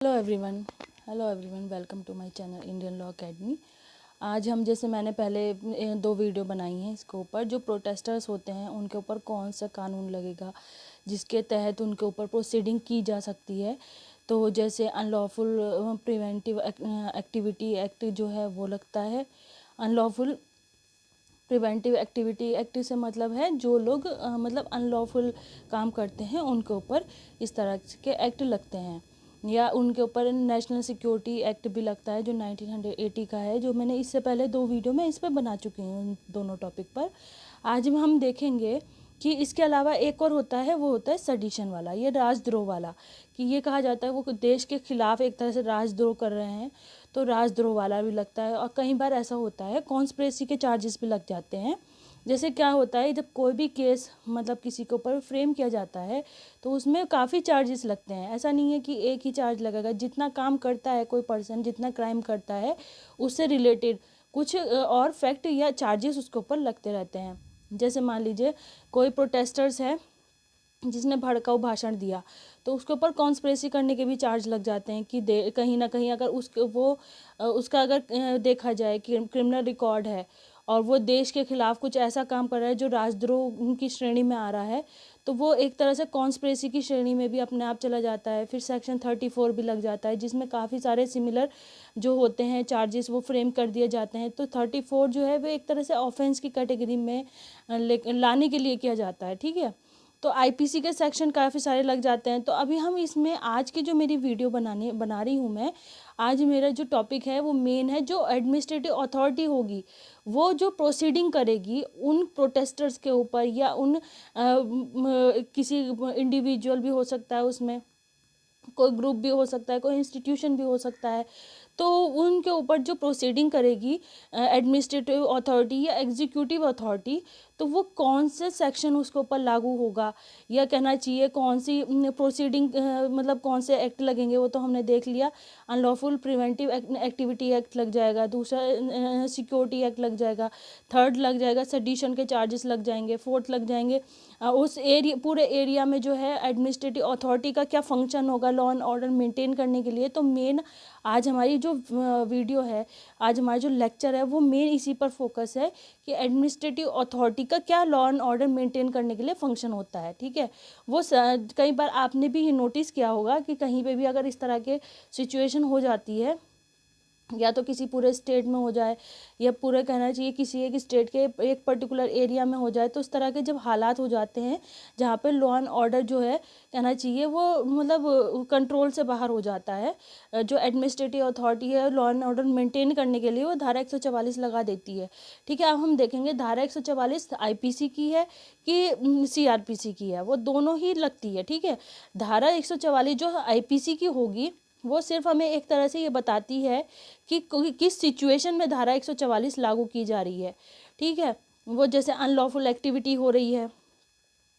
Hello everyone welcome to my channel Indian Law Academy. आज हम जैसे मैंने पहले दो वीडियो बनाई हैं इसके ऊपर, जो प्रोटेस्टर्स होते हैं उनके ऊपर कौन सा कानून लगेगा जिसके तहत उनके ऊपर प्रोसीडिंग की जा सकती है। तो जैसे अनलॉफुल प्रिवेंटिव एक्टिविटी एक्ट जो है वो लगता है। अनलॉफुल प्रिवेंटिव एक्टिविटी एक्ट से मतलब है जो लोग मतलब अनलॉफुल काम करते हैं उनके ऊपर इस तरह के एक्ट लगते हैं। या उनके ऊपर नेशनल सिक्योरिटी एक्ट भी लगता है जो 1980 का है, जो मैंने इससे पहले दो वीडियो में इस पर बना चुकी हूँ उन दोनों टॉपिक पर। आज हम देखेंगे कि इसके अलावा एक और होता है, वो होता है सडिशन वाला, ये राजद्रोह वाला। कि ये कहा जाता है वो देश के खिलाफ एक तरह से राजद्रोह कर रहे हैं, तो राजद्रोह वाला भी लगता है। और कई बार ऐसा होता है कॉन्स्पिरेसी के चार्जेस भी लग जाते हैं। जैसे क्या होता है, जब कोई भी केस मतलब किसी के ऊपर फ्रेम किया जाता है तो उसमें काफ़ी चार्जेस लगते हैं। ऐसा नहीं है कि एक ही चार्ज लगेगा, जितना काम करता है कोई पर्सन, जितना क्राइम करता है उससे रिलेटेड कुछ और फैक्ट या चार्जेस उसके ऊपर लगते रहते हैं। जैसे मान लीजिए कोई प्रोटेस्टर्स है जिसने भड़काऊ भाषण दिया, तो उसके ऊपर कॉन्स्पिरेसी करने के भी चार्ज लग जाते हैं कि कहीं ना कहीं अगर उसका अगर देखा जाए कि क्रिमिनल रिकॉर्ड है और वो देश के खिलाफ कुछ ऐसा काम कर रहा है जो राजद्रोह की श्रेणी में आ रहा है, तो वो एक तरह से कॉन्स्पिरेसी की श्रेणी में भी अपने आप चला जाता है। फिर सेक्शन 34 भी लग जाता है, जिसमें काफ़ी सारे सिमिलर जो होते हैं चार्जेस वो फ्रेम कर दिए जाते हैं। तो 34 जो है वो एक तरह से ऑफेंस की कैटेगरी में लाने के लिए किया जाता है। ठीक है, तो आईपीसी के सेक्शन काफ़ी सारे लग जाते हैं। तो अभी हम इसमें आज की जो मेरी वीडियो बना रही हूँ मैं, आज मेरा जो टॉपिक है वो मेन है, जो एडमिनिस्ट्रेटिव अथॉरिटी वो जो प्रोसीडिंग करेगी उन प्रोटेस्टर्स के ऊपर, या उन किसी इंडिविजुअल भी हो सकता है, उसमें कोई ग्रुप भी हो सकता है, कोई इंस्टीट्यूशन भी हो सकता है, तो उनके ऊपर जो प्रोसीडिंग करेगी एडमिनिस्ट्रेटिव अथॉरिटी या एग्जीक्यूटिव अथॉरिटी, तो वो कौन से सेक्शन उसके ऊपर लागू होगा, या कहना चाहिए कौन सी प्रोसीडिंग मतलब कौन से एक्ट लगेंगे, वो तो हमने देख लिया। अनलॉफुल प्रिवेंटिव एक्टिविटी एक्ट लग जाएगा, दूसरा सिक्योरिटी एक्ट लग जाएगा, थर्ड लग जाएगा सेडिशन के चार्जेस लग जाएंगे, फोर्थ लग जाएंगे उस एरिया पूरे एरिया में जो है एडमिनिस्ट्रेटिव अथॉरिटी का क्या फंक्शन होगा लॉ एंड ऑर्डर मेंटेन करने के लिए। तो मेन आज हमारी जो वीडियो है, आज हमारा जो लेक्चर है वो मेन इसी पर फोकस है कि एडमिनिस्ट्रेटिव अथॉरिटी का क्या लॉ एंड ऑर्डर मेंटेन करने के लिए फंक्शन होता है। ठीक है, वो कई बार आपने भी नोटिस किया होगा कि कहीं पे भी अगर इस तरह के सिचुएशन हो जाती है, या तो किसी पूरे स्टेट में हो जाए, या पूरे कहना चाहिए किसी एक स्टेट के एक पर्टिकुलर एरिया में हो जाए, तो इस तरह के जब हालात हो जाते हैं जहाँ पे लॉ एंड ऑर्डर जो है कहना चाहिए वो मतलब कंट्रोल से बाहर हो जाता है, जो एडमिनिस्ट्रेटिव अथॉरिटी है लॉ एंड ऑर्डर मेंटेन करने के लिए वो धारा 144 लगा देती है। ठीक है, अब हम देखेंगे धारा 144 आईपीसी की है कि सीआरपीसी की है, वो दोनों ही लगती है। ठीक है, धारा 144 जो आईपीसी की होगी वो सिर्फ हमें एक तरह से ये बताती है कि किस सिचुएशन में धारा 144 लागू की जा रही है। ठीक है, वो जैसे अनलॉफुल एक्टिविटी हो रही है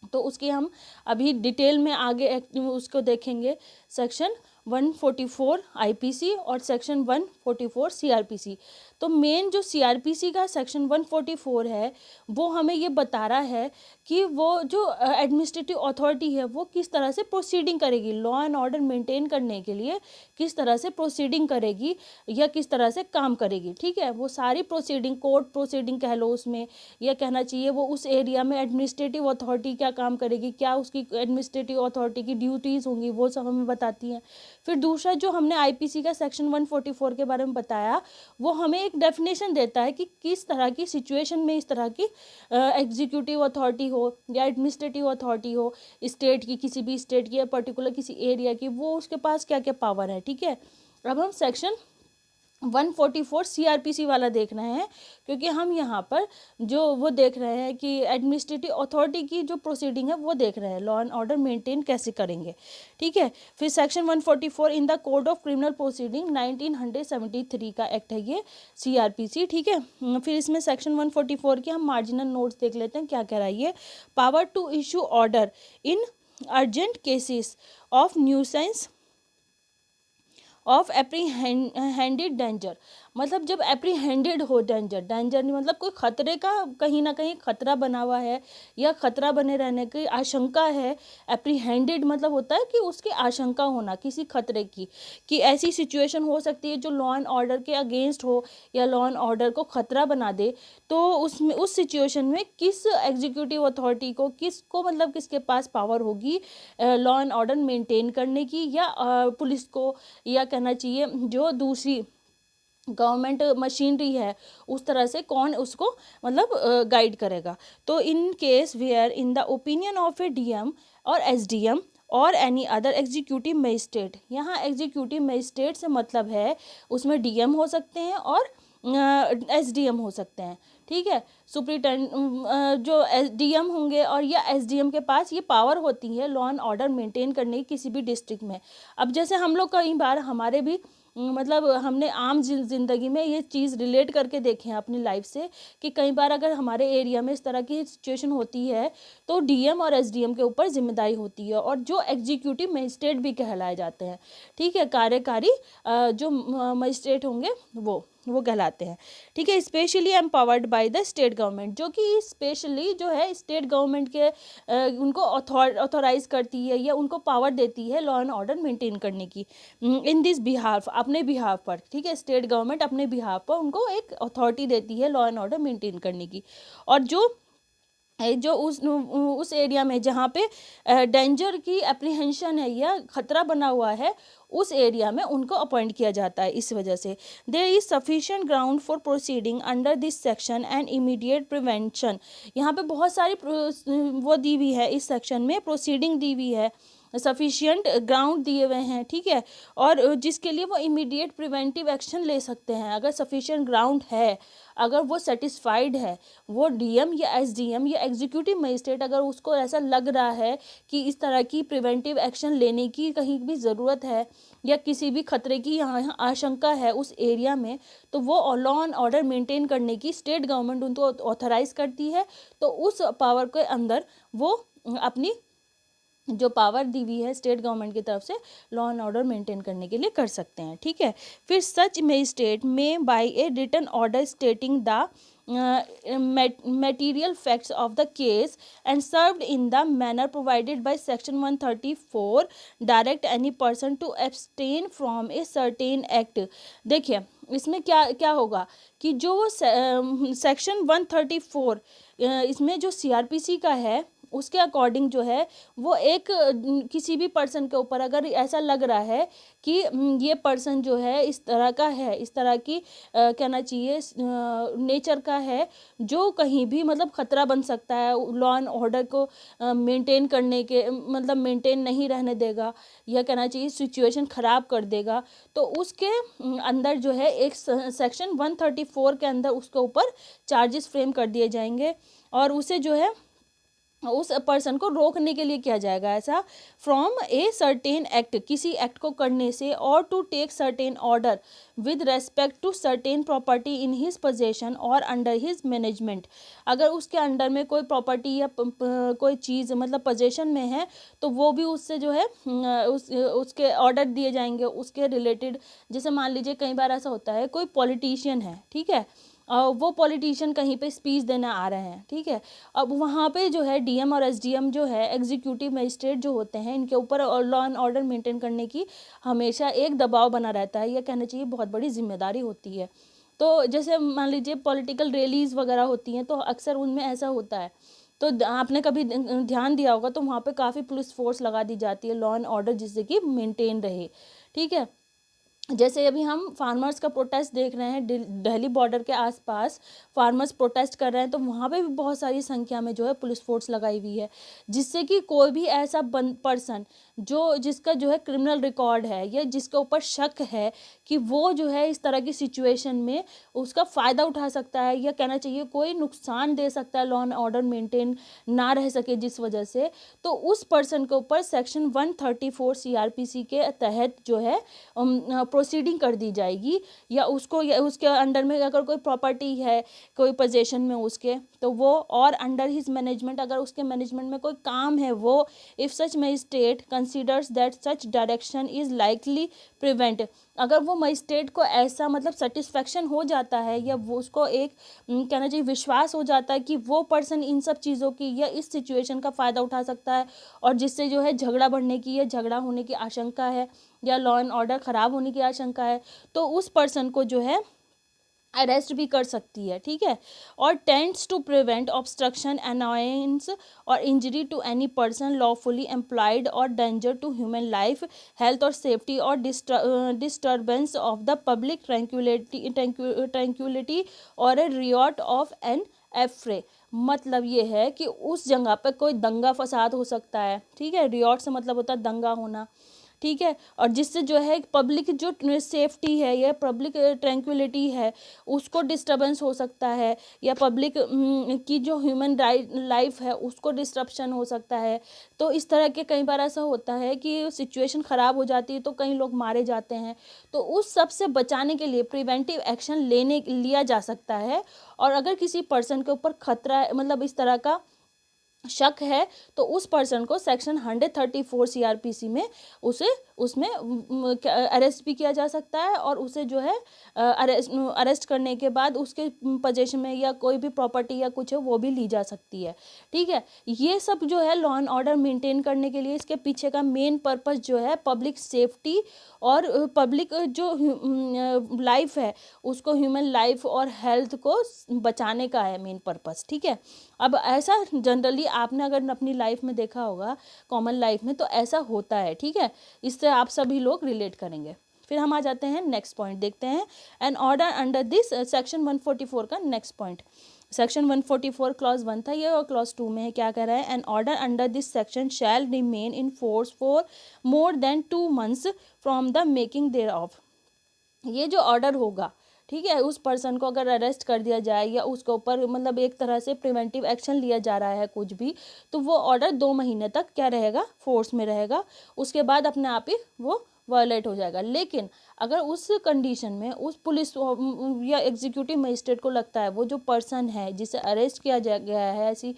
तो उसकी हम अभी डिटेल में आगे उसको देखेंगे। सेक्शन 144 आईपीसी और सेक्शन 144 सीआरपीसी। तो मेन जो सीआरपीसी का सेक्शन 144 है वो हमें ये बता रहा है कि वो जो एडमिनिस्ट्रेटिव अथॉरिटी है वो किस तरह से प्रोसीडिंग करेगी, लॉ एंड ऑर्डर मेंटेन करने के लिए किस तरह से प्रोसीडिंग करेगी या किस तरह से काम करेगी। ठीक है, वो सारी प्रोसीडिंग, कोर्ट प्रोसीडिंग कह लो उसमें, या कहना चाहिए वो उस एरिया में एडमिनिस्ट्रेटिव अथॉरिटी क्या काम करेगी, क्या उसकी एडमिनिस्ट्रेटिव अथॉरिटी की ड्यूटीज़ होंगी, वो सब हमें बताती हैं। फिर दूसरा जो हमने आईपीसी का सेक्शन 144 के बारे में बताया, वो हमें एक डेफिनेशन देता है कि किस तरह की सिचुएशन में इस तरह की एग्जीक्यूटिव अथॉरिटी हो या एडमिनिस्ट्रेटिव अथॉरिटी हो, स्टेट की, किसी भी स्टेट की या पर्टिकुलर किसी एरिया की, वो उसके पास क्या क्या पावर है। ठीक है, अब हम सेक्शन 144 सीआरपीसी वाला देख रहे हैं, क्योंकि हम यहाँ पर जो वो देख रहे हैं कि एडमिनिस्ट्रेटिव अथॉरिटी की जो प्रोसीडिंग है वो देख रहे हैं, लॉ एंड ऑर्डर मेंटेन कैसे करेंगे। ठीक है, फिर section 144 in the code of criminal proceeding 1973 का एक्ट है ये सीआरपीसी। ठीक है, फिर इसमें सेक्शन 144 के हम मार्जिनल नोट्स देख लेते हैं क्या कह रहा है ये। Power to issue order in urgent cases of nuisance of apprehended danger, मतलब जब एप्रीहेंडेड हो डेंजर, डेंजर नहीं मतलब कोई खतरे का, कहीं ना कहीं खतरा बना हुआ है या खतरा बने रहने की आशंका है। एप्रीहेंडेड मतलब होता है कि उसकी आशंका होना किसी खतरे की, कि ऐसी सिचुएशन हो सकती है जो लॉ एंड ऑर्डर के अगेंस्ट हो या लॉ एंड ऑर्डर को खतरा बना दे। तो उसमें उस सिचुएशन में किस एग्जीक्यूटिव अथॉरिटी को, किसको मतलब किसके पास पावर होगी लॉ एंड ऑर्डर मेंटेन करने की, या पुलिस को, या कहना चाहिए जो दूसरी गवर्नमेंट मशीनरी है उस तरह से कौन उसको मतलब गाइड करेगा। तो in case where in the opinion of a DM or SDM or any other executive magistrate, यहाँ एग्जीक्यूटिव मजिस्ट्रेट से मतलब है उसमें डीएम हो सकते हैं और एसडीएम हो सकते हैं, ठीक है। सुप्रिटेंड जो डीएम होंगे और या एसडीएम के पास ये पावर होती है लॉ एंड ऑर्डर मेंटेन करने की किसी भी डिस्ट्रिक्ट में। अब जैसे हम लोग कई बार हमारे भी मतलब हमने आम जिंदगी में ये चीज़ रिलेट करके देखे हैं अपनी लाइफ से, कि कई बार अगर हमारे एरिया में इस तरह की सिचुएशन होती है तो डीएम और एसडीएम के ऊपर जिम्मेदारी होती है, और जो एग्जीक्यूटिव मजिस्ट्रेट भी कहलाए जाते हैं, ठीक है, कार्यकारी जो मजिस्ट्रेट होंगे वो कहलाते हैं, ठीक है। Specially empowered by the state government, जो कि स्पेशली जो है स्टेट गवर्नमेंट के उनको ऑथोराइज करती है या उनको पावर देती है लॉ एंड ऑर्डर मेंटेन करने की इन दिस बिहाफ, अपने बिहाफ पर, ठीक है। स्टेट गवर्नमेंट अपने बिहाफ पर उनको एक अथॉरिटी देती है लॉ एंड ऑर्डर मेंटेन करने की, और जो उस एरिया में जहाँ पे डेंजर की एप्रीहेंशन है या खतरा बना हुआ है उस एरिया में उनको अपॉइंट किया जाता है। इस वजह से there is sufficient ground for proceeding under this section and immediate prevention, यहाँ पे बहुत सारी वो दी हुई है, इस सेक्शन में प्रोसीडिंग दी हुई है, सफिशिएंट ग्राउंड दिए हुए हैं, ठीक है, और जिसके लिए वो इमीडिएट प्रिवेंटिव एक्शन ले सकते हैं। अगर सफिशिएंट ग्राउंड है, अगर वो सेटिस्फाइड है, वो डीएम या एसडीएम या एग्जीक्यूटिव मजिस्ट्रेट अगर उसको ऐसा लग रहा है कि इस तरह की प्रिवेंटिव एक्शन लेने की कहीं भी ज़रूरत है या किसी भी खतरे की यहाँ आशंका है उस एरिया में, तो वो लॉ एंड ऑर्डर मेंटेन करने की स्टेट गवर्नमेंट उनको ऑथराइज करती है। तो उस पावर के अंदर वो अपनी जो पावर दी हुई है स्टेट गवर्नमेंट की तरफ से लॉ एंड ऑर्डर मेंटेन करने के लिए कर सकते हैं, ठीक है। फिर such magistrate may by a written order stating the material facts of the case and served in the manner provided by section 134 direct any person to abstain from a certain act। देखिए इसमें क्या क्या होगा कि जो section 134 इसमें जो CrPC का है उसके अकॉर्डिंग जो है वो एक किसी भी पर्सन के ऊपर अगर ऐसा लग रहा है कि ये पर्सन जो है इस तरह का है, इस तरह की कहना चाहिए नेचर का है, जो कहीं भी मतलब खतरा बन सकता है, लॉ एंड ऑर्डर को मेंटेन करने के मतलब मेंटेन नहीं रहने देगा, या कहना चाहिए सिचुएशन ख़राब कर देगा, तो उसके अंदर जो है एक सेक्शन 134 के अंदर उसके ऊपर चार्जेस फ्रेम कर दिए जाएंगे, और उसे जो है उस पर्सन को रोकने के लिए किया जाएगा ऐसा, फ्रॉम ए सर्टेन एक्ट, किसी एक्ट को करने से, or to take certain order with respect to certain property in his possession or under his management. अगर उसके अंडर में कोई प्रॉपर्टी या कोई चीज़ मतलब पोजेशन में है तो वो भी उससे जो है उसके ऑर्डर दिए जाएंगे उसके रिलेटेड। जैसे मान लीजिए कई बार ऐसा होता है कोई पॉलिटिशियन है, ठीक है, वो पॉलिटिशियन कहीं पे स्पीच देना आ रहे हैं, ठीक है, अब वहाँ पे जो है डीएम और एसडीएम जो है एग्जीक्यूटिव मजिस्ट्रेट जो होते हैं इनके ऊपर लॉ एंड ऑर्डर मेंटेन करने की हमेशा एक दबाव बना रहता है, या कहना चाहिए बहुत बड़ी जिम्मेदारी होती है। तो जैसे मान लीजिए पॉलिटिकल रैलीज वगैरह होती हैं तो अक्सर उनमें ऐसा होता है, तो आपने कभी ध्यान दिया होगा तो वहाँ पे काफ़ी पुलिस फोर्स लगा दी जाती है लॉ एंड ऑर्डर जिससे कि मेंटेन रहे, ठीक है। जैसे अभी हम फार्मर्स का प्रोटेस्ट देख रहे हैं, दिल्ली बॉर्डर के आसपास फार्मर्स प्रोटेस्ट कर रहे हैं, तो वहाँ पे भी बहुत सारी संख्या में जो है पुलिस फोर्स लगाई हुई है, जिससे कि कोई भी ऐसा पर्सन जिसका जो है क्रिमिनल रिकॉर्ड है या जिसके ऊपर शक है कि वो जो है इस तरह की सिचुएशन में उसका फ़ायदा उठा सकता है, या कहना चाहिए कोई नुकसान दे सकता है, लॉ एंड ऑर्डर मेंटेन ना रह सके जिस वजह से, तो उस पर्सन के ऊपर सेक्शन 134 सीआरपीसी के तहत जो है प्रोसीडिंग कर दी जाएगी, या उसको या उसके अंडर में अगर कोई प्रॉपर्टी है कोई पोजेशन में उसके, तो वो और अंडर हिज मैनेजमेंट, अगर उसके मैनेजमेंट में कोई काम है वो, if such magistrate considers that such direction is likely prevent, अगर वो मजिस्ट्रेट को ऐसा मतलब सेटिस्फेक्शन हो जाता है या वो उसको एक कहना चाहिए विश्वास हो जाता है कि वो पर्सन इन सब चीज़ों की या इस सिचुएशन का फ़ायदा उठा सकता है और जिससे जो है झगड़ा बढ़ने की या झगड़ा होने की आशंका है या लॉ एंड ऑर्डर ख़राब होने की आशंका है, तो उस पर्सन को जो है अरेस्ट भी कर सकती है, ठीक है। और tends to prevent obstruction, annoyance और injury to any person lawfully employed और danger to human life, health और सेफ्टी और disturbance of the public tranquillity और a riot of an affray. मतलब ये है कि उस जगह पर कोई दंगा फसाद हो सकता है, ठीक है। रियॉट से मतलब होता है दंगा होना, ठीक है। और जिससे जो है पब्लिक जो सेफ्टी है या पब्लिक ट्रैंक्विलिटी है उसको डिस्टर्बेंस हो सकता है, या पब्लिक की जो ह्यूमन लाइफ है उसको डिस्ट्रप्शन हो सकता है। तो इस तरह के कई बार ऐसा होता है कि सिचुएशन ख़राब हो जाती है तो कई लोग मारे जाते हैं, तो उस सब से बचाने के लिए प्रिवेंटिव एक्शन लिया जा सकता है। और अगर किसी पर्सन के ऊपर खतरा मतलब इस तरह का शक है तो उस पर्सन को सेक्शन 134 सीआरपीसी में उसे उसमें अरेस्ट भी किया जा सकता है और उसे जो है अरेस्ट करने के बाद उसके पोजीशन में या कोई भी प्रॉपर्टी या कुछ है वो भी ली जा सकती है, ठीक है। ये सब जो है लॉ एंड ऑर्डर मेंटेन करने के लिए इसके पीछे का मेन पर्पस जो है पब्लिक सेफ्टी और पब्लिक जो लाइफ है उसको, ह्यूमन लाइफ और हेल्थ को बचाने का है मेन पर्पस, ठीक है। अब ऐसा जनरली आपने अगर अपनी लाइफ में देखा होगा, कॉमन लाइफ में, तो ऐसा होता है, ठीक है। इससे आप सभी लोग रिलेट करेंगे। फिर हम आ जाते हैं नेक्स्ट पॉइंट, देखते हैं an order under this section 144 का नेक्स्ट पॉइंट। सेक्शन 144 क्लॉज 1 था ये, और क्लॉज 2 में है क्या कह रहा है, an order under this section shall remain in force for more than 2 months from the making thereof. ये जो ऑर्डर होगा, ठीक है, उस पर्सन को अगर अरेस्ट कर दिया जाए या उसके ऊपर मतलब एक तरह से प्रिवेंटिव एक्शन लिया जा रहा है कुछ भी, तो वो ऑर्डर 2 महीने तक क्या रहेगा, फोर्स में रहेगा। उसके बाद अपने आप ही वो वायलेट हो जाएगा। लेकिन अगर उस कंडीशन में उस पुलिस या एग्जीक्यूटिव मजिस्ट्रेट को लगता है वो जो पर्सन है जिसे अरेस्ट किया गया है ऐसी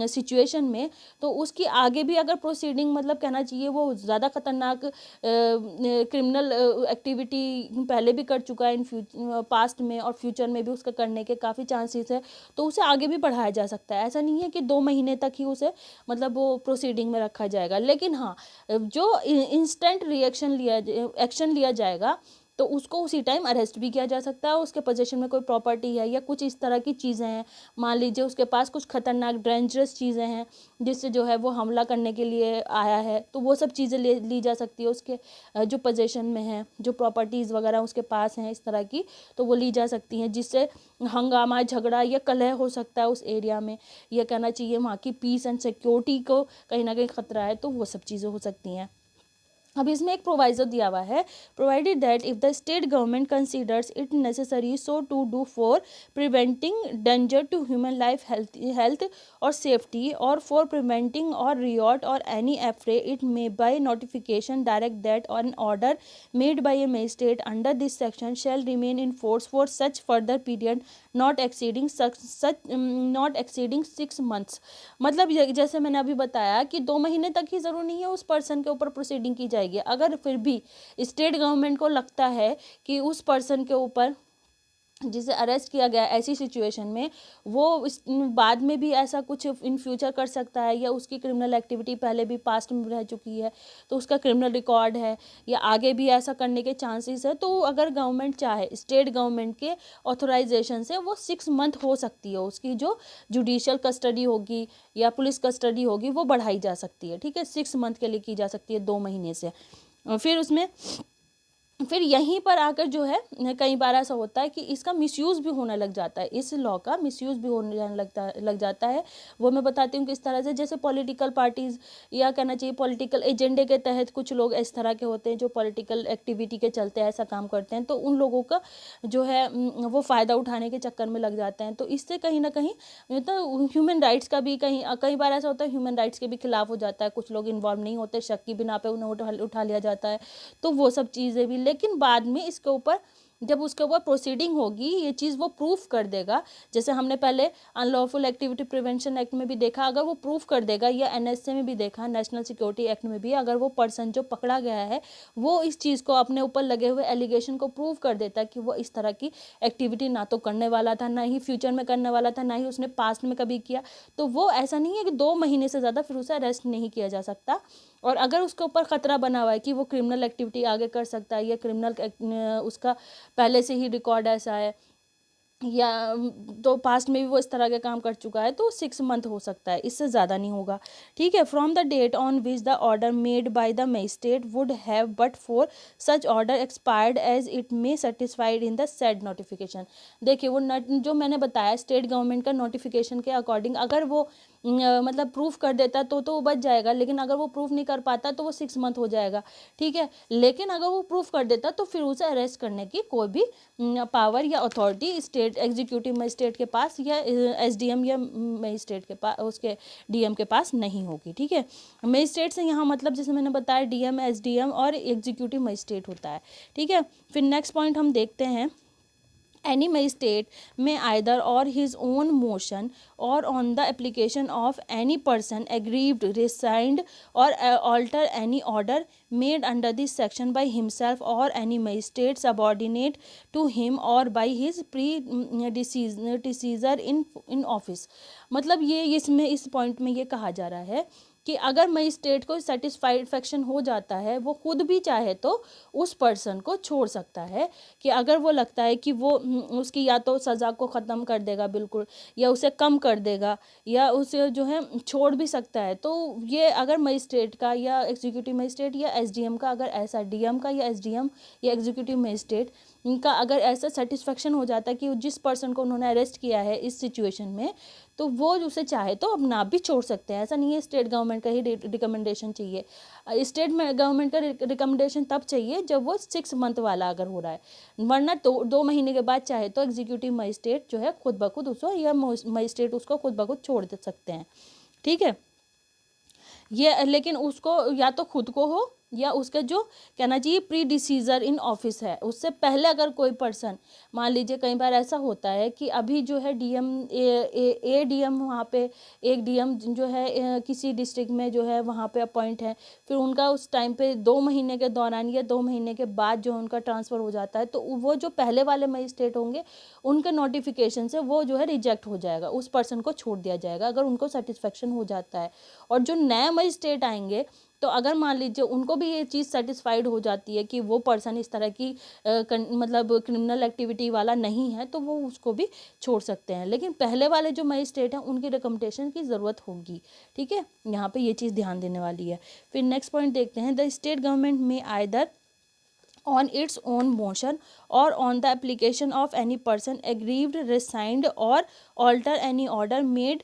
सिचुएशन में, तो उसकी आगे भी अगर प्रोसीडिंग मतलब कहना चाहिए वो ज़्यादा खतरनाक क्रिमिनल एक्टिविटी पहले भी कर चुका है इन पास्ट में और फ्यूचर में भी उसका करने के काफ़ी चांसेस है, तो उसे आगे भी बढ़ाया जा सकता है। ऐसा नहीं है कि 2 महीने तक ही उसे मतलब वो प्रोसीडिंग में रखा जाएगा। लेकिन हाँ, जो इंस्टेंट एक्शन लिया जाएगा तो उसको उसी टाइम अरेस्ट भी किया जा सकता है। उसके पोजीशन में कोई प्रॉपर्टी है या कुछ इस तरह की चीज़ें हैं, मान लीजिए उसके पास कुछ खतरनाक डेंजरस चीज़ें हैं जिससे जो है वो हमला करने के लिए आया है, तो वो सब चीज़ें ली जा सकती है उसके जो पोजीशन में है, जो प्रॉपर्टीज़ वगैरह उसके पास हैं इस तरह की, तो वो ली जा सकती हैं, जिससे हंगामा झगड़ा या कलह हो सकता है उस एरिया में, यह कहना चाहिए वहाँ की पीस एंड सिक्योरिटी को कहीं ना कहीं खतरा है, तो वो सब चीज़ें हो सकती हैं। अब इसमें एक प्रोवाइजो दिया हुआ है, provided that if the state government considers it necessary so to do for preventing danger to human life, health और सेफ्टी, और फॉर प्रिवेंटिंग और रियॉट और any affray, it may by notification direct that on order made by a magistrate under this section shall remain in force for such further period not exceeding 6 months। मतलब जैसे मैंने अभी बताया कि 2 महीने तक ही ज़रूरी नहीं है उस पर्सन के ऊपर प्रोसीडिंग की जाएगी। अगर फिर भी स्टेट गवर्नमेंट को लगता है कि उस पर्सन के ऊपर जिसे अरेस्ट किया गया ऐसी सिचुएशन में वो बाद में भी ऐसा कुछ इन फ्यूचर कर सकता है, या उसकी क्रिमिनल एक्टिविटी पहले भी पास्ट में रह चुकी है तो उसका क्रिमिनल रिकॉर्ड है, या आगे भी ऐसा करने के चांसेस है, तो अगर गवर्नमेंट चाहे स्टेट गवर्नमेंट के ऑथराइजेशन से वो 6 month हो सकती है, उसकी जो जुडिशियल कस्टडी होगी या पुलिस कस्टडी होगी वो बढ़ाई जा सकती है, ठीक है, 6 month के लिए की जा सकती है, 2 महीने से। फिर यहीं पर आकर जो है कई बार ऐसा होता है कि इसका मिसयूज़ भी होने लग जाता है, इस लॉ का मिसयूज़ भी होने लग जाता है। वो मैं बताती हूँ किस तरह से, जैसे पॉलिटिकल पार्टीज़ या कहना चाहिए पॉलिटिकल एजेंडे के तहत कुछ लोग इस तरह के होते हैं जो पॉलिटिकल एक्टिविटी के चलते ऐसा काम करते हैं, तो उन लोगों का जो है वो फ़ायदा उठाने के चक्कर में लग जाते हैं। तो इससे कहीं ना कहीं तो ह्यूमन राइट्स का भी कई बार ऐसा होता है ह्यूमन राइट्स के भी खिलाफ हो जाता है, कुछ लोग इन्वॉल्व नहीं होते, शक की बिना पे उन्हें उठा लिया जाता है, तो वो सब चीज़ें भी। लेकिन बाद में इसके ऊपर जब उसके ऊपर प्रोसीडिंग होगी ये चीज़ वो प्रूफ कर देगा, जैसे हमने पहले अनलॉफुल एक्टिविटी प्रिवेंशन एक्ट में भी देखा, अगर वो प्रूफ कर देगा, या एनएसए में भी देखा, नेशनल सिक्योरिटी एक्ट में भी, अगर वो पर्सन जो पकड़ा गया है वो इस चीज़ को अपने ऊपर लगे हुए एलिगेशन को प्रूव कर देता है कि वो इस तरह की एक्टिविटी ना तो करने वाला था, ना ही फ्यूचर में करने वाला था, ना ही उसने पास्ट में कभी किया, तो वो ऐसा नहीं है कि 2 महीने से ज़्यादा फिर उसे अरेस्ट नहीं किया जा सकता। और अगर उसके ऊपर खतरा बना हुआ है कि वो क्रिमिनल एक्टिविटी आगे कर सकता है, या क्रिमिनल उसका पहले से ही रिकॉर्ड ऐसा है, या तो पास्ट में भी वो इस तरह के काम कर चुका है, तो 6 मंथ हो सकता है, इससे ज़्यादा नहीं होगा। ठीक है, from the date on which the order made by the magistrate would have but for such order expired as it may satisfied in the said notification. देखिए वो जो मैंने बताया स्टेट गवर्नमेंट का नोटिफिकेशन के अकॉर्डिंग अगर वो मतलब प्रूफ कर देता तो वो बच जाएगा, लेकिन अगर वो प्रूफ नहीं कर पाता तो वो 6 मंथ हो जाएगा। ठीक है, लेकिन अगर वो प्रूफ कर देता तो फिर उसे अरेस्ट करने की कोई भी पावर या अथॉरिटी स्टेट एग्जीक्यूटिव मजिस्ट्रेट के पास या एसडीएम या मजिस्ट्रेट के पास, उसके डीएम के पास नहीं होगी। ठीक है, मजिस्ट्रेट से यहाँ मतलब जैसे मैंने बताया डीएम, एसडीएम और एग्जीक्यूटिव मजिस्ट्रेट होता है। ठीक है, फिर नेक्स्ट पॉइंट हम देखते हैं, any magistrate may either on his own motion or on the application of any person aggrieved rescind or alter any order made under this section by himself or any magistrate subordinate to him or by his predecessor in office। मतलब ये इसमें इस point में ये कहा जा रहा है कि अगर मजिस्ट्रेट को सेटिस्फैक्शन हो जाता है, वो खुद भी चाहे तो उस पर्सन को छोड़ सकता है, कि अगर वो लगता है कि वो उसकी या तो सज़ा को ख़त्म कर देगा बिल्कुल, या उसे कम कर देगा, या उसे जो है छोड़ भी सकता है। तो ये अगर मजिस्ट्रेट का या एग्जीक्यूटिव मजिस्ट्रेट या एसडीएम का अगर ऐसा, डीएम का या एसडीएम या एग्जीक्यूटिव मजिस्ट्रेट इनका अगर ऐसा सेटिस्फेक्शन हो जाता है कि जिस पर्सन को उन्होंने अरेस्ट किया है इस सिचुएशन में, तो वो उसे चाहे तो अपना आप भी छोड़ सकते हैं। ऐसा नहीं है स्टेट गवर्नमेंट का ही रिकमेंडेशन चाहिए। स्टेट में गवर्नमेंट का रिकमेंडेशन तब चाहिए जब वो 6 मंथ वाला अगर हो रहा है, वरना तो 2 महीने के बाद चाहे तो एग्जीक्यूटिव मजिस्ट्रेट जो है खुद ब खुद उसको, या मजिस्ट्रेट उसको खुद ब खुद छोड़ दे सकते हैं। ठीक है, ये लेकिन उसको या तो खुद को हो या उसका जो कहना चाहिए प्रीडिसीजर इन ऑफिस है उससे पहले अगर कोई पर्सन, मान लीजिए कई बार ऐसा होता है कि अभी जो है डीएम ए डीएम वहाँ पे एक डीएम जो है किसी डिस्ट्रिक्ट में जो है वहाँ पे अपॉइंट है, फिर उनका उस टाइम पे 2 महीने के दौरान या 2 महीने के बाद जो उनका ट्रांसफ़र हो जाता है, तो वो जो पहले वाले मजिस्ट्रेट होंगे उनके नोटिफिकेशन से वो जो है रिजेक्ट हो जाएगा, उस पर्सन को छोड़ दिया जाएगा अगर उनको सेटिस्फेक्शन हो जाता है। और जो नए मजिस्ट्रेट आएंगे तो अगर मान लीजिए उनको भी ये चीज़ सेटिस्फाइड हो जाती है कि वो पर्सन इस तरह की मतलब क्रिमिनल एक्टिविटी वाला नहीं है, तो वो उसको भी छोड़ सकते हैं, लेकिन पहले वाले जो मजिस्ट्रेट हैं उनकी रिकमेंडेशन की ज़रूरत होगी। ठीक है, यहाँ पे ये चीज़ ध्यान देने वाली है। फिर नेक्स्ट पॉइंट देखते हैं, द स्टेट गवर्नमेंट में either on its own motion or on the application of any person aggrieved, resigned or alter any order made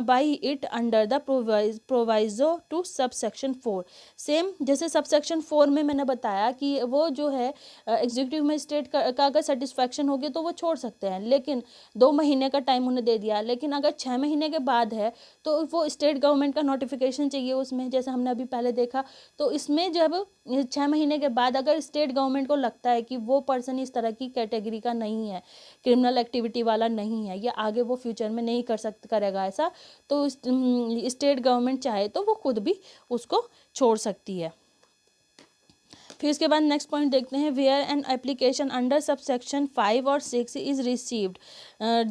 by it under the proviso to subsection 4। Same जैसे subsection 4 में मैंने बताया कि वो जो है executive magistrate का अगर सेटिस्फैक्शन होगी तो वो छोड़ सकते हैं, लेकिन 2 महीने का टाइम उन्हें दे दिया, लेकिन अगर 6 महीने के बाद है तो वो स्टेट गवर्नमेंट का नोटिफिकेशन चाहिए उसमें, जैसे हमने अभी पहले देखा। तो इसमें जब 6 महीने के बाद अगर स्टेट गवर्नमेंट को लगता है कि वो पर्सन इस तरह की कैटेगरी का नहीं है, क्रिमिनल एक्टिविटी वाला नहीं है, या आगे वो फ्यूचर में नहीं करेगा ऐसा, तो स्टेट गवर्नमेंट चाहे तो वो खुद भी उसको छोड़ सकती है। फिर इसके बाद नेक्स्ट पॉइंट देखते हैं, where an application under subsection 5 or 6 is received.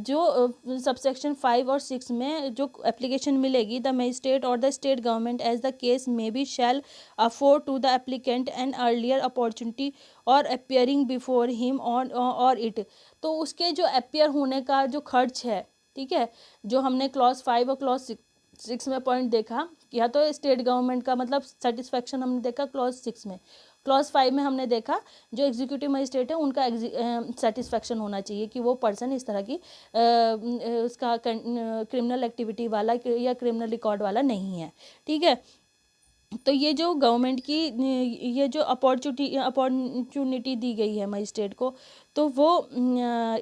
जो सबसेक्शन 5 और 6 में जो एप्लीकेशन मिलेगी, the magistrate or the state government as the case may be shall afford to the applicant an earlier opportunity of appearing before him or it. तो उसके जो appear होने का जो खर्च है, ठीक है, जो हमने क्लॉज 5 और क्लॉज 6 में पॉइंट देखा, या तो स्टेट गवर्नमेंट का मतलब सेटिस्फेक्शन हमने देखा क्लॉज 6 में, क्लॉज 5 में हमने देखा जो एग्जीक्यूटिव मजिस्ट्रेट है उनका सेटिस्फेक्शन होना चाहिए कि वो पर्सन इस तरह की उसका क्रिमिनल एक्टिविटी वाला या क्रिमिनल रिकॉर्ड वाला नहीं है। ठीक है, तो ये जो गवर्नमेंट की ये जो अपॉर्चुनिटी दी गई है मजिस्ट्रेट को, तो वो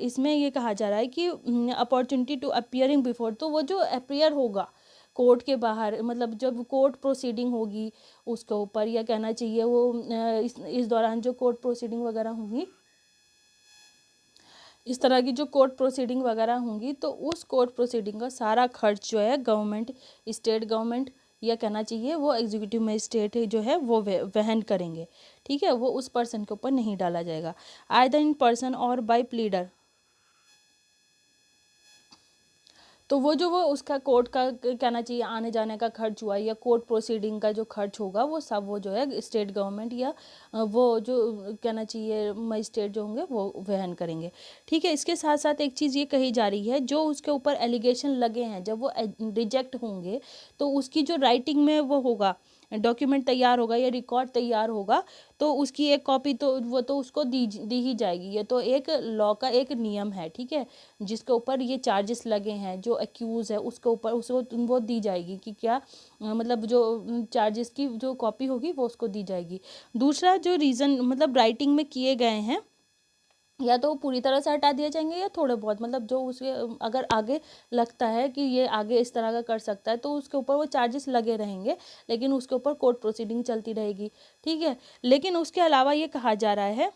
इसमें ये कहा जा रहा है कि अपॉर्चुनिटी टू अपियरिंग बिफोर, तो वो जो अपियर होगा कोर्ट के बाहर, मतलब जब कोर्ट प्रोसीडिंग होगी उसके ऊपर, या कहना चाहिए वो इस दौरान जो कोर्ट प्रोसीडिंग वगैरह होंगी इस तरह की जो कोर्ट प्रोसीडिंग वगैरह होंगी तो उस कोर्ट प्रोसीडिंग का सारा खर्च जो है गवर्नमेंट, स्टेट गवर्नमेंट या कहना चाहिए वो एग्जीक्यूटिव मजिस्ट्रेट जो है वो वहन करेंगे। ठीक है, वो उस पर्सन के ऊपर नहीं डाला जाएगा। आइदर इन पर्सन और बाय प्लीडर, तो वो उसका कोर्ट का कहना चाहिए आने जाने का खर्च हुआ या कोर्ट प्रोसीडिंग का जो खर्च होगा वो सब वो जो है स्टेट गवर्नमेंट या वो जो कहना चाहिए मजिस्ट्रेट जो होंगे वो वहन करेंगे। ठीक है, इसके साथ साथ एक चीज़ ये कही जा रही है, जो उसके ऊपर एलिगेशन लगे हैं जब वो रिजेक्ट होंगे तो उसकी जो राइटिंग में वो होगा, डॉक्यूमेंट तैयार होगा या रिकॉर्ड तैयार होगा, तो उसकी एक कॉपी तो वो तो उसको दी ही जाएगी। ये तो एक लॉ का एक नियम है। ठीक है, जिसके ऊपर ये चार्जेस लगे हैं, जो एक्यूज़ है उसके ऊपर उसको वो दी जाएगी कि क्या मतलब जो चार्जेस की जो कॉपी होगी वो उसको दी जाएगी। दूसरा जो रीज़न मतलब राइटिंग में किए गए हैं या तो पूरी तरह से हटा दिए जाएंगे या थोड़े बहुत, मतलब जो उसके अगर आगे लगता है कि ये आगे इस तरह का कर सकता है तो उसके ऊपर वो चार्जेस लगे रहेंगे, लेकिन उसके ऊपर कोर्ट प्रोसीडिंग चलती रहेगी। ठीक है, लेकिन उसके अलावा ये कहा जा रहा है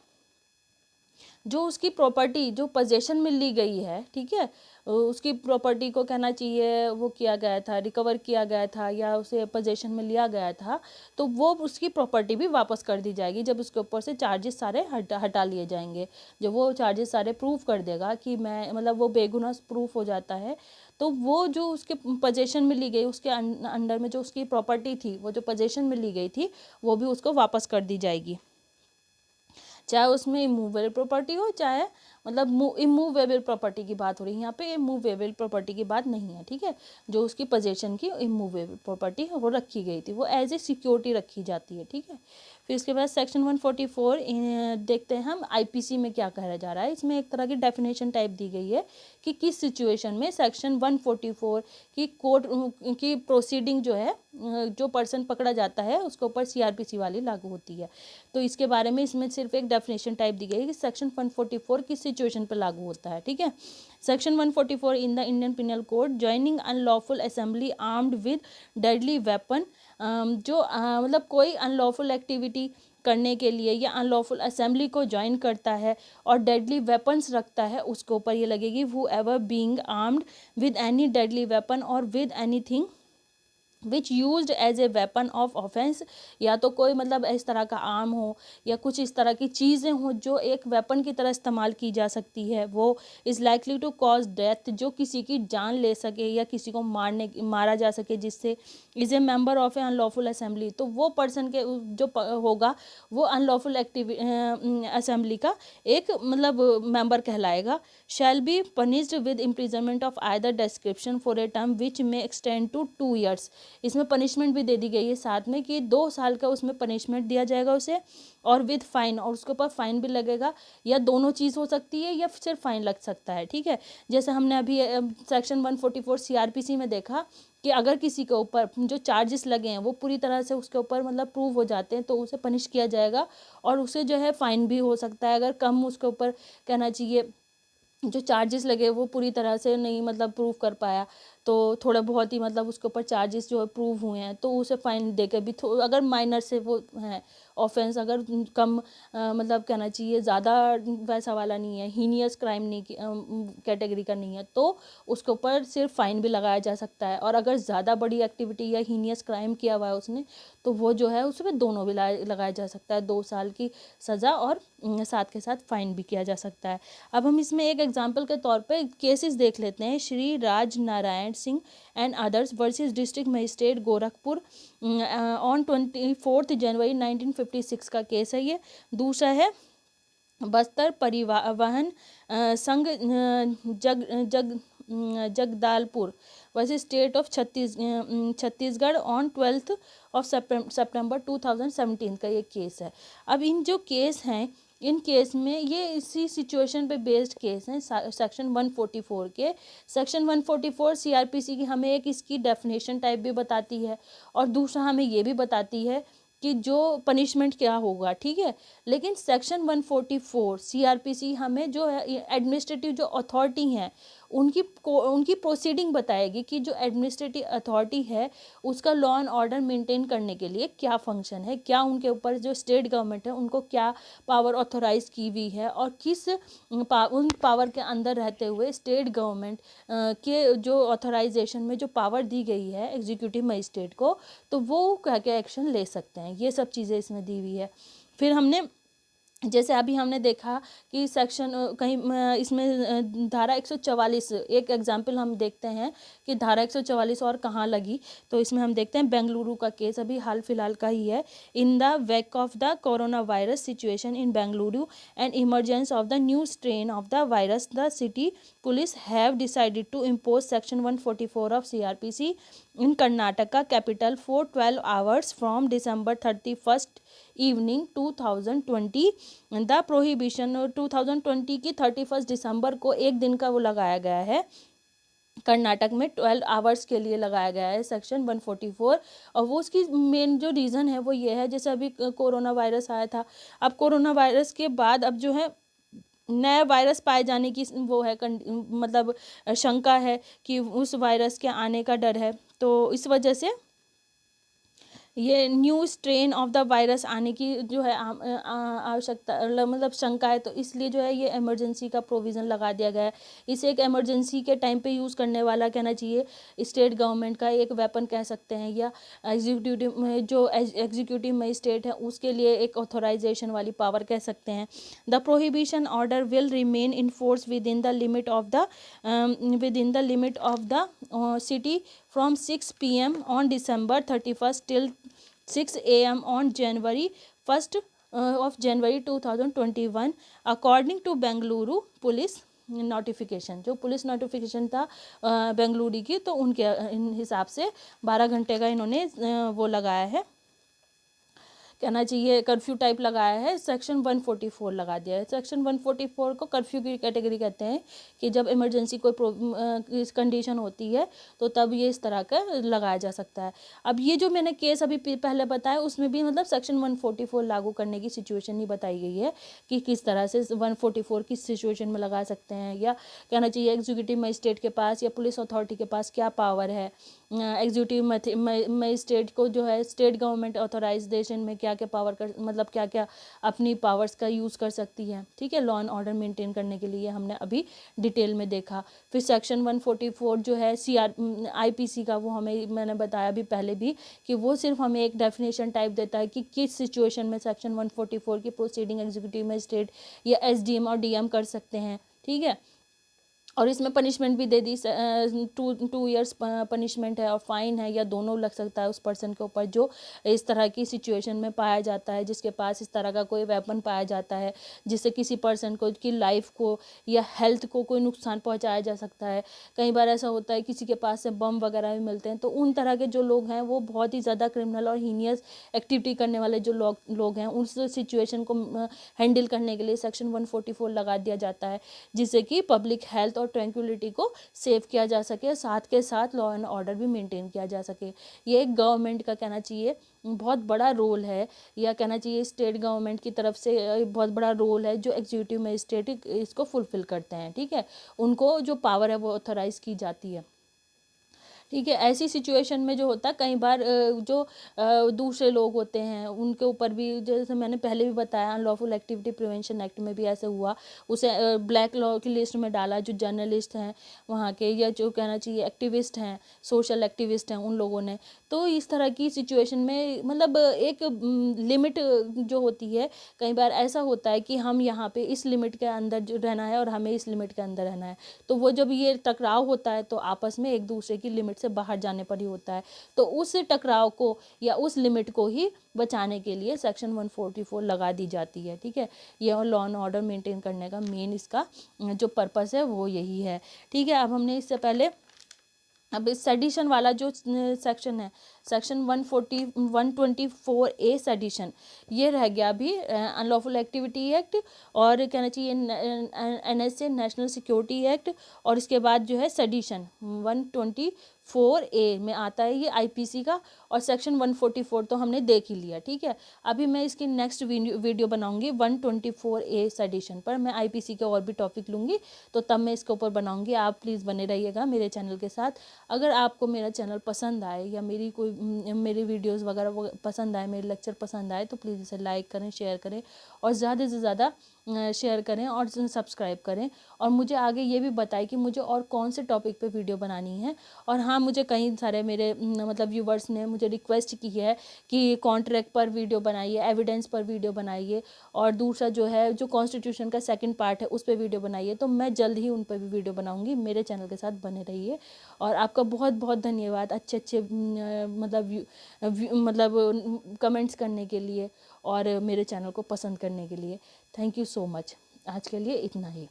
जो उसकी प्रॉपर्टी जो पोजेशन में ली गई है, ठीक है, उसकी प्रॉपर्टी को कहना चाहिए वो किया गया था, रिकवर किया गया था या उसे पोजेशन में लिया गया था, तो वो उसकी प्रॉपर्टी भी वापस कर दी जाएगी जब उसके ऊपर से चार्जेस सारे हटा लिए जाएंगे। जब वो चार्जेस सारे प्रूव कर देगा कि मैं मतलब वो बेगुनाह प्रूफ हो जाता है, तो वो जो उसके पोजेशन में ली गई उसके अंडर में जो उसकी प्रॉपर्टी थी, वो जो पोजेशन में ली गई थी वो भी उसको वापस कर दी जाएगी, चाहे उसमें इमूवेबल प्रॉपर्टी हो चाहे मतलब इमूवेबल प्रॉपर्टी की बात हो रही है, यहाँ पे इमूवेबल प्रॉपर्टी की बात नहीं है। ठीक है, जो उसकी पोजेशन की इमूवेबल प्रॉपर्टी है वो रखी गई थी, वो एज ए सिक्योरिटी रखी जाती है। ठीक है, फिर इसके बाद सेक्शन 144 देखते हैं हम आईपीसी में क्या कहा जा रहा है। इसमें एक तरह की डेफिनेशन टाइप दी गई है कि किस सिचुएशन में सेक्शन 144 की कोर्ट की प्रोसीडिंग जो है जो पर्सन पकड़ा जाता है उसके ऊपर सीआरपीसी वाली लागू होती है। तो इसके बारे में इसमें सिर्फ एक डेफिनेशन टाइप दी गई है कि सेक्शन 144 किस सिचुएशन पर लागू होता है। ठीक है, section 144 in the Indian penal code joining unlawful assembly armed with deadly weapon, जो मतलब कोई अनलॉफुल एक्टिविटी करने के लिए या अनलॉफुल असेंबली को ज्वाइन करता है और डेडली वेपन्स रखता है उसके ऊपर ये लगेगी whoever being armed with any deadly weapon और with anything which use as a weapon of offence, या तो कोई मतलब इस तरह का आर्म हो या कुछ इस तरह की चीज़ें हों जो एक वेपन की तरह इस्तेमाल की जा सकती है, वो is likely to cause death, जो किसी की जान ले सके या किसी को मारा जा सके जिससे, is a member of A unlawful assembly, तो वो पर्सन के जो होगा वो अनलॉफुल असेंबली का एक मतलब मेंबर कहलाएगा। Shall be punished with imprisonment of either description for a term which में एक्सटेंड टू 2 years। इसमें पनिशमेंट भी दे दी गई है साथ में कि 2 साल का उसमें पनिशमेंट दिया जाएगा उसे, और विद फाइन, और उसके ऊपर फाइन भी लगेगा, या दोनों चीज़ हो सकती है या सिर्फ फाइन लग सकता है। ठीक है, जैसे हमने अभी सेक्शन 144 सीआरपीसी में देखा कि अगर किसी के ऊपर जो चार्जेस लगे हैं वो पूरी तरह से उसके ऊपर मतलब प्रूव हो जाते हैं तो उसे पनिश किया जाएगा और उसे जो है फाइन भी हो सकता है। अगर कम उसके ऊपर कहना चाहिए जो चार्जेस लगे वो पूरी तरह से नहीं मतलब प्रूव कर पाया, तो थोड़ा बहुत ही मतलब उसके ऊपर चार्जेस जो है प्रूव हुए हैं तो उसे फाइन देकर भी अगर माइनर से वो है ऑफेंस, अगर कम मतलब कहना चाहिए ज़्यादा वैसा वाला नहीं है, हीनियस क्राइम नहीं कैटेगरी का नहीं है, तो उसके ऊपर सिर्फ फाइन भी लगाया जा सकता है। और अगर ज़्यादा बड़ी एक्टिविटी या हीनियस क्राइम किया हुआ है उसने तो वो जो है उसमें दोनों भी लगाया जा सकता है, 2 साल की सज़ा और साथ के साथ फाइन भी किया जा सकता है। अब हम इसमें एक एग्जाम्पल के तौर पे केसेस देख लेते हैं। Shri Raj Narayan Singh and others versus district magistrate Gorakhpur on 24 January 1956 का केस है ये। दूसरा है बस्तर परिवहन संघ Jagdalpur versus state of Chhattisgarh on 12 सितंबर 2017 का ये केस है। अब इन जो केस हैं इन केस में ये इसी सिचुएशन पे बेस्ड केस हैं सेक्शन 144 के। सेक्शन 144 सीआरपीसी की हमें एक इसकी डेफिनेशन टाइप भी बताती है और दूसरा हमें ये भी बताती है कि जो पनिशमेंट क्या होगा। ठीक है, लेकिन सेक्शन 144 सीआरपीसी हमें जो है एडमिनिस्ट्रेटिव जो अथॉरिटी हैं उनकी प्रोसीडिंग बताएगी कि जो एडमिनिस्ट्रेटिव अथॉरिटी है उसका लॉ एंड ऑर्डर मेंटेन करने के लिए क्या फंक्शन है, क्या उनके ऊपर जो स्टेट गवर्नमेंट है उनको क्या पावर ऑथोराइज की हुई है, और किस उन पावर के अंदर रहते हुए स्टेट गवर्नमेंट के जो ऑथराइजेशन में जो पावर दी गई है एग्जीक्यूटिव मजिस्ट्रेट को, तो वो क्या क्या एक्शन ले सकते हैं, ये सब चीज़ें इसमें दी हुई है। फिर हमने जैसे अभी हमने देखा कि सेक्शन कहीं इसमें धारा 144, एक एग्जाम्पल हम देखते हैं कि धारा 144 और कहाँ लगी। तो इसमें हम देखते हैं बेंगलुरु का केस अभी हाल फिलहाल का ही है। In the wake of the corona virus situation in Bengaluru and emergence of the new strain of the virus, the city police have decided to impose section 144 of CRPC in Karnataka capital for 12 hours from December 31st evening 2020। The prohibition 2020 की 31 दिसंबर को एक दिन का वो लगाया गया है कर्नाटक में, 12 आवर्स के लिए लगाया गया है सेक्शन 144। और वो उसकी मेन जो रीज़न है वो ये है, जैसे अभी कोरोना वायरस आया था, अब कोरोना वायरस के बाद अब जो है नया वायरस पाए जाने की वो है मतलब शंका है कि उस वायरस के आने का डर है। तो इस वजह से ये new strain of the virus आने की जो है आवश्यकता मतलब शंका है, तो इसलिए जो है ये इमरजेंसी का प्रोविज़न लगा दिया गया है। इसे एक इमरजेंसी के टाइम पे यूज़ करने वाला कहना चाहिए स्टेट गवर्नमेंट का एक वेपन कह सकते हैं, या एग्जीक्यूटिव मजिस्ट्रेट है उसके लिए एक ऑथोराइजेशन वाली पावर कह सकते हैं। The prohibition order will remain in force with in the limit of the city from 6 p.m. on December 31st till 6 a.m. on January 1st of January 2021 according to Bengaluru police notification. जो police notification था बेंगलुरु की, तो उनके हिसाब से 12 घंटे का इन्होंने वो लगाया है, कहना चाहिए कर्फ्यू टाइप लगाया है, सेक्शन 144 लगा दिया है। सेक्शन 144 को कर्फ्यू की कैटेगरी कहते हैं कि जब इमरजेंसी कोई कंडीशन होती है तो तब ये इस तरह का लगाया जा सकता है। अब ये जो मैंने केस अभी पहले बताया उसमें भी मतलब सेक्शन 144 लागू करने की सिचुएशन नहीं बताई गई है कि किस तरह से 144 किस सिचुएशन में लगा सकते हैं, या कहना चाहिए एग्जीक्यूटिव मजिस्ट्रेट के पास या पुलिस अथॉरिटी के पास क्या पावर है, एग्जीक्यूटिव मजिस्ट्रेट को जो है स्टेट गवर्नमेंट ऑथोराइजेशन में क्या क्या पावर कर मतलब क्या क्या अपनी पावर्स का यूज़ कर सकती है। ठीक है, लॉ एंड ऑर्डर मेंटेन करने के लिए हमने अभी डिटेल में देखा। फिर सेक्शन 144 जो है IPC का, वो हमें मैंने बताया अभी पहले भी कि वो सिर्फ हमें एक डेफिनेशन टाइप देता है कि किस सिचुएशन में सेक्शन 144 की प्रोसीडिंग एग्जीक्यूटिव मजिस्ट्रेट या SDM और DM कर सकते हैं। ठीक है, और इसमें पनिशमेंट भी दे दी, 2 ईयर्स पनिशमेंट है और फाइन है, या दोनों लग सकता है उस पर्सन के ऊपर जो इस तरह की सिचुएशन में पाया जाता है, जिसके पास इस तरह का कोई वेपन पाया जाता है जिससे किसी पर्सन को की लाइफ को या हेल्थ को कोई नुकसान पहुंचाया जा सकता है। कई बार ऐसा होता है किसी के पास से बम वगैरह भी मिलते हैं, तो उन तरह के जो लोग हैं वो बहुत ही ज़्यादा क्रिमिनल और हीनियस एक्टिविटी करने वाले जो लोग हैं उस सिचुएशन को हैंडल करने के लिए सेक्शन 144 लगा दिया जाता है, जिससे कि पब्लिक हेल्थ और ट्रैंक्विलिटी को सेव किया जा सके, साथ के साथ लॉ एंड ऑर्डर भी मेंटेन किया जा सके। ये एक गवर्नमेंट का कहना चाहिए बहुत बड़ा रोल है, या कहना चाहिए स्टेट गवर्नमेंट की तरफ से बहुत बड़ा रोल है जो एग्जीक्यूटिव मजिस्ट्रेट इसको फुलफिल करते हैं। ठीक है, उनको जो पावर है वो ऑथोराइज की जाती है। ठीक है, ऐसी सिचुएशन में जो होता है कई बार जो दूसरे लोग होते हैं उनके ऊपर भी, जैसे मैंने पहले भी बताया अनलॉफुल एक्टिविटी प्रिवेंशन एक्ट में भी ऐसे हुआ, उसे ब्लैक लॉ की लिस्ट में डाला। जो जर्नलिस्ट हैं वहाँ के, या जो कहना चाहिए एक्टिविस्ट हैं, सोशल एक्टिविस्ट हैं, उन लोगों ने, तो इस तरह की सिचुएशन में मतलब एक लिमिट जो होती है, कई बार ऐसा होता है कि हम यहाँ पे इस लिमिट के अंदर जो रहना है और हमें इस लिमिट के अंदर रहना है, तो वो जब ये टकराव होता है तो आपस में एक दूसरे की लिमिट से बाहर जाने पर ही होता है। तो उस टकराव को या उस लिमिट को ही बचाने के लिए सेक्शन 144 लगा दी जाती है। ठीक है, ये लॉ एंड ऑर्डर मेंटेन करने का मेन इसका जो पर्पस है वो यही है। ठीक है, अब हमने इससे पहले अब इस सेडिशन वाला जो सेक्शन है, सेक्शन 124A सेडिशन, ये रह गया अभी अनलॉफुल एक्टिविटी एक्ट, और कहना चाहिए NSA नेशनल सिक्योरिटी एक्ट, और इसके बाद जो है सेडिशन 124 124A में आता है ये आईपीसी का, और सेक्शन 144 तो हमने देख ही लिया, ठीक है। अभी मैं इसकी नेक्स्ट वीडियो बनाऊंगी 124A सेडिशन पर, मैं आईपीसी के और भी टॉपिक लूँगी, तो तब मैं इसके ऊपर बनाऊंगी। आप प्लीज़ बने रहिएगा मेरे चैनल के साथ। अगर आपको मेरा चैनल पसंद आए या मेरी वीडियोस वगैरह पसंद आए, मेरे लेक्चर पसंद आए, तो प्लीज़ इसे लाइक करें, शेयर करें, और ज़्यादा से ज़्यादा शेयर करें और सब्सक्राइब करें। और मुझे आगे ये भी बताएं कि मुझे और कौन से टॉपिक पे वीडियो बनानी है। और हाँ, मुझे कई सारे मेरे मतलब व्यूवर्स ने मुझे रिक्वेस्ट की है कि कॉन्ट्रैक्ट पर वीडियो बनाइए, एविडेंस पर वीडियो बनाइए, और दूसरा जो है जो कॉन्स्टिट्यूशन का सेकंड पार्ट है उस पर वीडियो बनाइए। तो मैं जल्द ही उन पर भी वीडियो बनाऊंगी। मेरे चैनल के साथ बने रहिए, और आपका बहुत बहुत धन्यवाद अच्छे अच्छे मतलब कमेंट्स करने के लिए और मेरे चैनल को पसंद करने के लिए। Thank you so much. आज के लिए इतना ही।